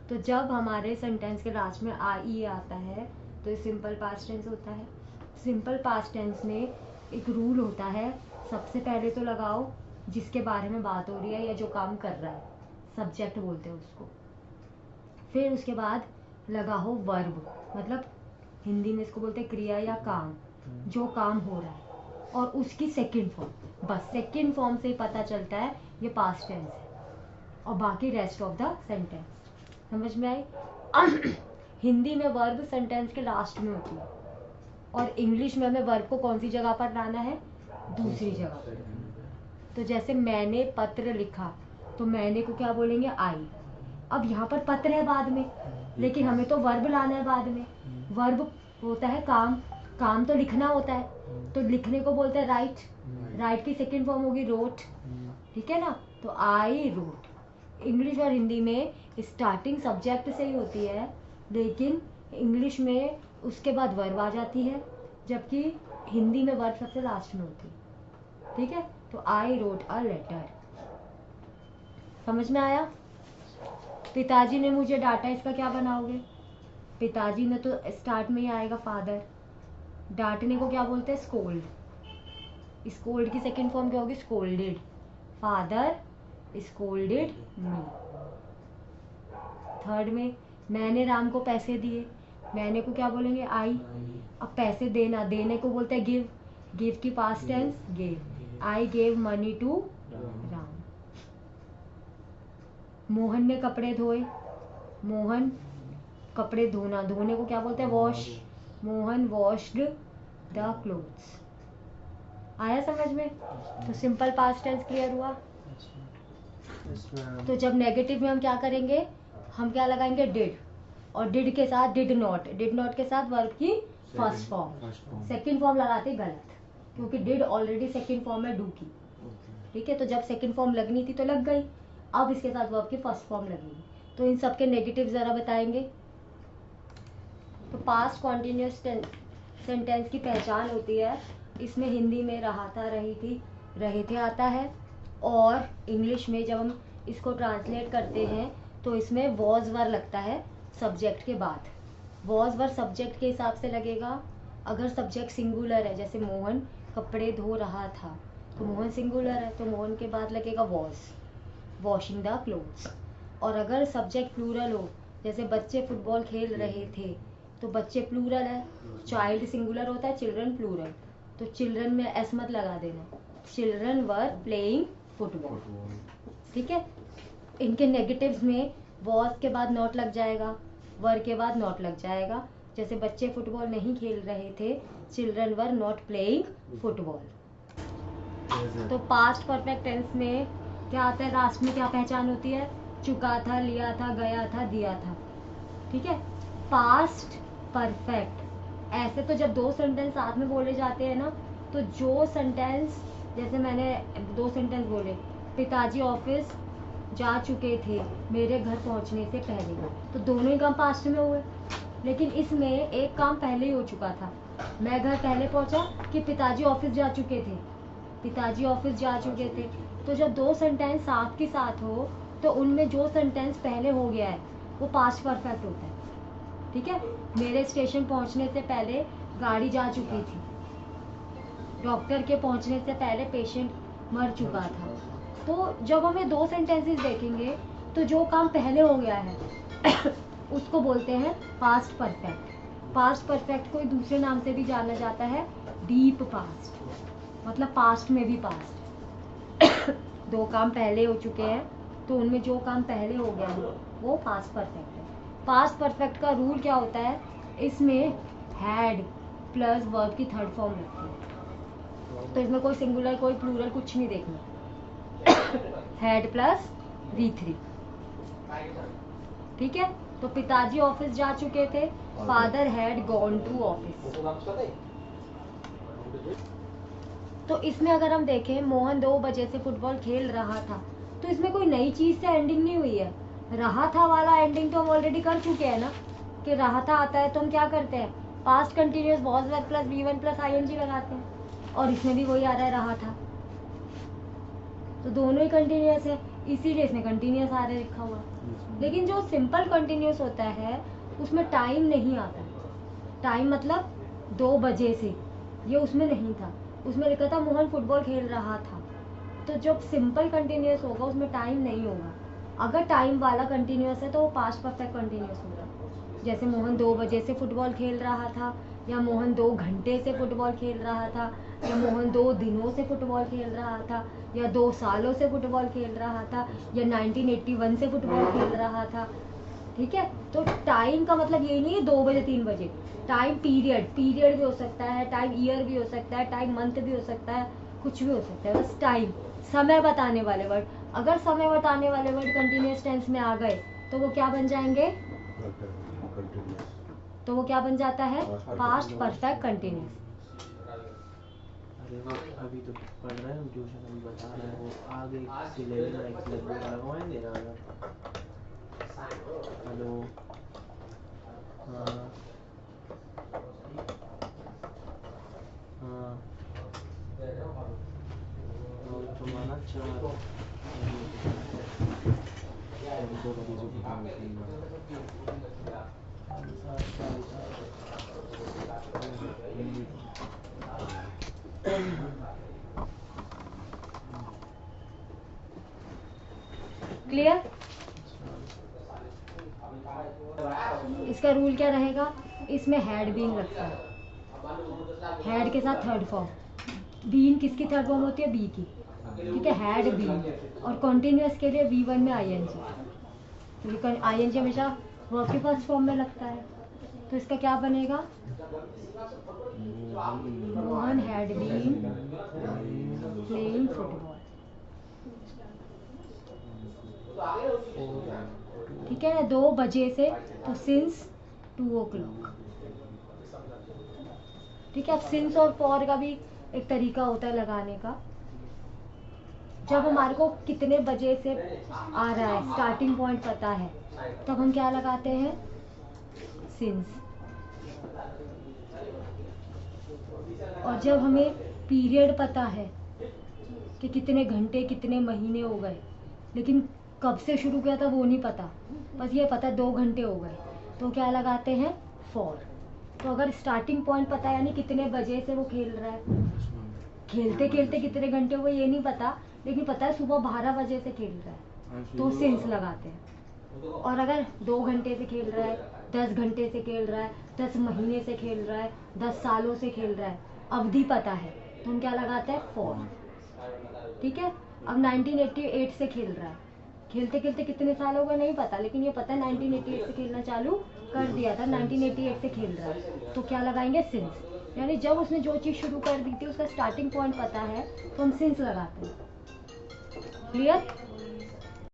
तो जब हमारे सेंटेंस के लास्ट में आई आता है तो ये सिंपल पास्ट टेंस होता है। सिंपल पास्ट टेंस में एक रूल होता है, सबसे पहले तो लगाओ जिसके बारे में बात हो रही है या जो काम कर रहा है, सब्जेक्ट बोलते हैं उसको। फिर उसके बाद लगाओ वर्ब, मतलब हिंदी में इसको बोलते हैं क्रिया या काम, जो काम हो रहा है, और उसकी सेकंड फॉर्म। बस सेकंड फॉर्म से ही पता चलता है ये पास्ट टेंस है, और बाकी रेस्ट ऑफ द सेंटेंस। समझ में आई? हिंदी में वर्ब सेंटेंस के लास्ट में होती है, और इंग्लिश में हमें वर्ब को कौन सी जगह पर लाना है? दूसरी जगह पर। तो जैसे मैंने पत्र लिखा, तो मैंने को क्या बोलेंगे? आई। अब यहाँ पर पत्र है बाद में, लेकिन हमें तो वर्ब लाना है बाद में। वर्ब होता है काम, काम तो लिखना होता है, तो लिखने को बोलते हैं राइट। राइट की सेकंड फॉर्म होगी रोट, ठीक है ना? तो आई रोट। इंग्लिश और हिंदी में स्टार्टिंग सब्जेक्ट से ही होती है, लेकिन इंग्लिश में उसके बाद वर्ब आ जाती है, जबकि हिंदी में वर्ब सबसे लास्ट में होती है। ठीक है? तो आई रोट अ लेटर। समझ में आया? पिताजी ने मुझे डांटा, इसका क्या बनाओगे? पिताजी ने तो स्टार्ट में ही आएगा फादर। डांटने को क्या बोलते हैं? स्कोल्ड। स्कोल्ड की सेकंड फॉर्म क्या होगी? स्कोल्डेड। फादर स्कोल्डेड मी। थर्ड में मैंने राम को पैसे दिए, मैंने को क्या बोलेंगे? आई। अब पैसे देना, देने को बोलते हैं गिव। गिव की past tense give. I gave money to Ram. Mohan ने कपड़े धोए, मोहन कपड़े धोना, धोने को क्या बोलते हैं? Wash. Mohan washed the clothes. आया समझ में? तो सिंपल पास्ट टेंस क्लियर हुआ। तो जब नेगेटिव में हम क्या करेंगे? हम क्या लगाएंगे? डिड, और डिड के साथ डिड नॉट। डिड नॉट के साथ वर्ब की फर्स्ट फॉर्म। सेकंड फॉर्म लगाते गलत, क्योंकि डिड ऑलरेडी सेकंड फॉर्म है डू की। ठीक है? तो जब सेकंड फॉर्म लगनी थी तो लग गई, अब इसके साथ वर्ब की फर्स्ट फॉर्म लगेगी। तो इन सबके नेगेटिव जरा बताएंगे। तो पास्ट कॉन्टिन्यूस सेंटेंस की पहचान होती है, इसमें हिंदी में रहा था, रही थी, रहे थे आता है, और इंग्लिश में जब हम इसको ट्रांसलेट करते हैं तो इसमें वॉज वर लगता है सब्जेक्ट के बाद। वॉज वर सब्जेक्ट के हिसाब से लगेगा। अगर सब्जेक्ट सिंगुलर है, जैसे मोहन कपड़े धो रहा था, तो मोहन सिंगुलर है, तो मोहन के बाद लगेगा वॉज, वॉशिंग द क्लोथ्स। और अगर सब्जेक्ट प्लूरल हो, जैसे बच्चे फुटबॉल खेल रहे थे, तो बच्चे प्लूरल है, चाइल्ड सिंगुलर होता है, चिल्ड्रन प्लूरल, तो चिल्ड्रन में एस मत लगा देना, चिल्ड्रन वर प्लेइंग फुटबॉल। ठीक है? इनके नेगेटिव्स में वॉज के बाद नॉट लग जाएगा, वर के बाद नॉट लग जाएगा। जैसे बच्चे फुटबॉल नहीं खेल रहे थे, children were not playing football. तो पास्ट परफेक्ट टेंस में क्या आता है? लास्ट में क्या पहचान होती है? चुका था, लिया था, गया था, दिया था। ठीक है? Past perfect. ऐसे तो जब दो सेंटेंस साथ में बोले जाते हैं ना, तो जो सेंटेंस, जैसे मैंने दो सेंटेंस बोले, पिताजी ऑफिस जा चुके थे मेरे घर पहुंचने से पहले, तो दोनों ही काम पास्ट में हुए। लेकिन इसमें एक काम पहले ही हो चुका था, मैं घर पहले पहुंचा कि पिताजी ऑफिस जा चुके थे, पिताजी ऑफिस जा चुके थे। तो जब दो सेंटेंस साथ के साथ हो, तो उनमें जो सेंटेंस पहले हो गया है वो पास्ट परफेक्ट होता है। ठीक है? मेरे स्टेशन पहुंचने से पहले गाड़ी जा चुकी थी, डॉक्टर के पहुंचने से पहले पेशेंट मर चुका था। तो जब हमें दो सेंटेंसेस देखेंगे, तो जो काम पहले हो गया है उसको बोलते हैं पास्ट परफेक्ट। पास्ट परफेक्ट को दूसरे नाम से भी जाना जाता है डीप पास्ट, मतलब पास्ट में भी पास्ट। दो काम पहले हो चुके हैं, तो उनमें जो काम पहले हो गया है वो पास्ट परफेक्ट है। पास्ट परफेक्ट का रूल क्या होता है? इसमें हैड प्लस वर्ब की थर्ड फॉर्म लगती है, तो इसमें कोई सिंगुलर कोई प्लूरल कुछ नहीं देखना। Had plus V3। ठीक है? तो पिताजी ऑफिस जा चुके थे, father had gone to office. तो इसमें अगर हम देखें, मोहन 2 बजे से फुटबॉल खेल रहा था, तो इसमें कोई नई चीज से एंडिंग नहीं हुई है। रहा था वाला एंडिंग तो हम ऑलरेडी कर चुके हैं ना, कि रहा था आता है तो हम क्या करते हैं? Past continuous was verb plus V1 plus ING लगाते हैं, और इसमें भी वही आ रहा है, रहा था। तो दोनों ही कंटिन्यूअस है। इसीलिए इसमें कंटिन्यूस आ रहा लिखा हुआ। लेकिन जो सिंपल कंटिन्यूस होता है उसमें टाइम नहीं आता। टाइम मतलब 2 बजे से, ये उसमें नहीं था। उसमें लिखा था मोहन फुटबॉल खेल रहा था। तो जब सिंपल कंटिन्यूस होगा उसमें टाइम नहीं होगा। अगर टाइम वाला कंटिन्यूस है तो वो पास्ट परफेक्ट कंटिन्यूस होगा। जैसे मोहन 2 बजे से फुटबॉल खेल रहा था, या मोहन 2 घंटे से फुटबॉल खेल रहा था, या मोहन 2 दिनों से फुटबॉल खेल रहा था, या 2 सालों से फुटबॉल खेल रहा था, या 1981 से फुटबॉल खेल रहा था। ठीक है, तो टाइम का मतलब ये नहीं है 2 बजे 3 बजे। टाइम पीरियड भी हो सकता है, टाइम ईयर भी हो सकता है, टाइम मंथ भी हो सकता है, कुछ भी हो सकता है। बस टाइम, समय बताने वाले वर्ड। अगर समय बताने वाले वर्ड कंटिन्यूस टेंस में आ गए तो वो क्या बन जाएंगे? तो वो क्या बन जाता है? Past perfect continuous. अरे वो अभी तो पढ़ रहे हैं हम, ट्यूशन अभी बता रहे हैं, वो आगे सिलेबस में एक्सलेबल लगवाएंगे ना। हेलो, हाँ हाँ, और तुम्हारा 4 उनको कभी जो क्लियर? इसका रूल क्या रहेगा? इसमें हैड बीन लगता है, हैड के साथ थर्ड फॉर्म। बीन किसकी थर्ड फॉर्म होती है? बी की। ठीक है, हैड बीन। और कॉन्टिन्यूस के लिए V1 में ING, क्योंकि ING हमेशा वर्ब के फर्स्ट फॉर्म में लगता है। तो इसका क्या बनेगा? Mohan had been playing football. ठीक है ना, 2 बजे से, तो सिंस 2 o'clock। ठीक है, अब सिंस और फॉर का भी एक तरीका होता है लगाने का। जब हमारे को कितने बजे से आ रहा है, स्टार्टिंग पॉइंट पता है, तब हम क्या लगाते हैं? सिंस। और जब हमें पीरियड पता है कि कितने घंटे कितने महीने हो गए, लेकिन कब से शुरू किया था वो नहीं पता, बस ये पता 2 घंटे हो गए, तो क्या लगाते हैं? फॉर। तो अगर स्टार्टिंग पॉइंट पता है, यानी कितने बजे से वो खेल रहा है, खेलते खेलते कितने घंटे हुए ये नहीं पता, लेकिन पता है सुबह 12 बजे से खेल रहा है, तो सिंस लगाते हैं। और अगर 2 घंटे से खेल रहा है, 10 घंटे से खेल रहा है, 10 महीने से खेल रहा है, 10 सालों से खेल रहा है, अवधि पता है, तो हम क्या लगाते हैं? फॉर। ठीक है, अब 1988 से खेल रहा है, खेलते खेलते कितने साल हो गए नहीं पता, लेकिन ये पता है 1988 से खेलना चालू कर दिया था, 1988 से खेल रहा है, तो क्या लगाएंगे? सिंस। यानी जब उसने जो चीज़ शुरू कर दी थी उसका स्टार्टिंग पॉइंट पता है, तो हम सिंस लगाते हैं। क्लियर?